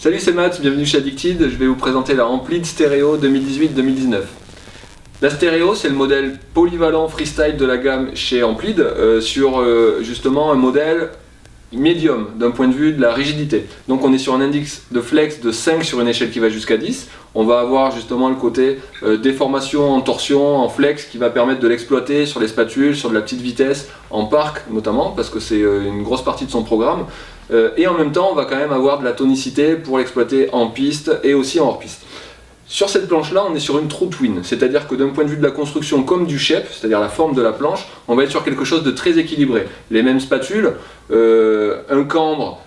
Salut, c'est Matt, bienvenue chez Addicted. Je vais vous présenter la Amplid Stereo 2018-2019. La Stereo, c'est le modèle polyvalent freestyle de la gamme chez Amplid sur justement un modèle médium d'un point de vue de la rigidité. Donc on est sur un index de flex de 5 sur une échelle qui va jusqu'à 10. On va avoir justement le côté déformation en torsion, en flex qui va permettre de l'exploiter sur les spatules, sur de la petite vitesse, en parc notamment, parce que c'est une grosse partie de son programme. Et en même temps, on va quand même avoir de la tonicité pour l'exploiter en piste et aussi en hors-piste. Sur cette planche-là, on est sur une true twin, c'est-à-dire que d'un point de vue de la construction comme du shape, c'est-à-dire la forme de la planche, on va être sur quelque chose de très équilibré. Les mêmes spatules, un cambre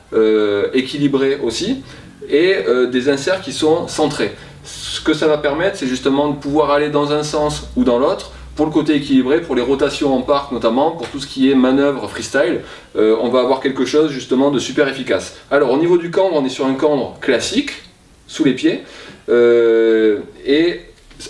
équilibré aussi, et des inserts qui sont centrés. Ce que ça va permettre, c'est justement de pouvoir aller dans un sens ou dans l'autre, pour le côté équilibré, pour les rotations en parc notamment, pour tout ce qui est manœuvre freestyle, on va avoir quelque chose justement de super efficace. Alors au niveau du cambre, on est sur un cambre classique, sous les pieds, et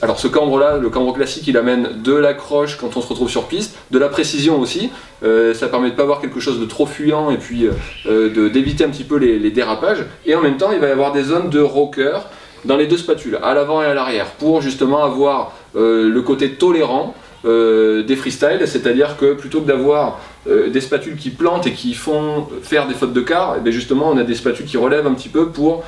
alors ce cambre-là, le cambre classique, il amène de l'accroche quand on se retrouve sur piste, de la précision aussi, ça permet de ne pas avoir quelque chose de trop fuyant et puis d'éviter un petit peu les dérapages, et en même temps il va y avoir des zones de rocker dans les deux spatules, à l'avant et à l'arrière, pour justement avoir le côté tolérant des freestyles, c'est-à-dire que plutôt que d'avoir des spatules qui plantent et qui font faire des fautes de quart, et bien justement on a des spatules qui relèvent un petit peu pour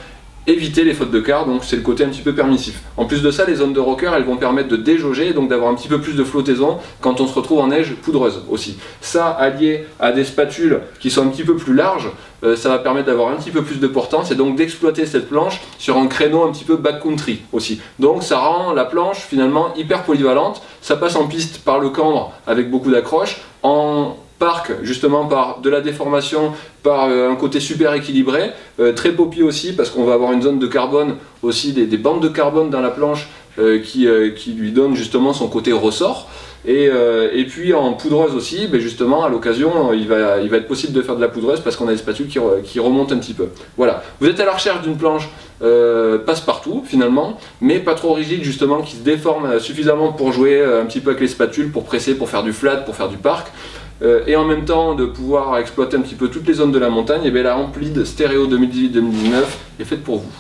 éviter les fautes de quart, donc c'est le côté un petit peu permissif. En plus de ça, les zones de rocker, elles vont permettre de déjauger, donc d'avoir un petit peu plus de flottaison quand on se retrouve en neige poudreuse aussi. Ça, allié à des spatules qui sont un petit peu plus larges, ça va permettre d'avoir un petit peu plus de portance et donc d'exploiter cette planche sur un créneau un petit peu backcountry aussi. Donc ça rend la planche finalement hyper polyvalente, ça passe en piste par le cambre avec beaucoup d'accroche, en parc justement par de la déformation, par un côté super équilibré, très poppy aussi parce qu'on va avoir une zone de carbone aussi, des bandes de carbone dans la planche qui lui donnent justement son côté ressort. Et puis en poudreuse aussi, ben justement à l'occasion il va être possible de faire de la poudreuse parce qu'on a des spatules qui remontent un petit peu. Voilà, vous êtes à la recherche d'une planche passe-partout finalement, mais pas trop rigide justement, qui se déforme suffisamment pour jouer un petit peu avec les spatules, pour presser, pour faire du flat, pour faire du parc. Et en même temps de pouvoir exploiter un petit peu toutes les zones de la montagne, et bien la Amplid Stereo 2018-2019 est faite pour vous.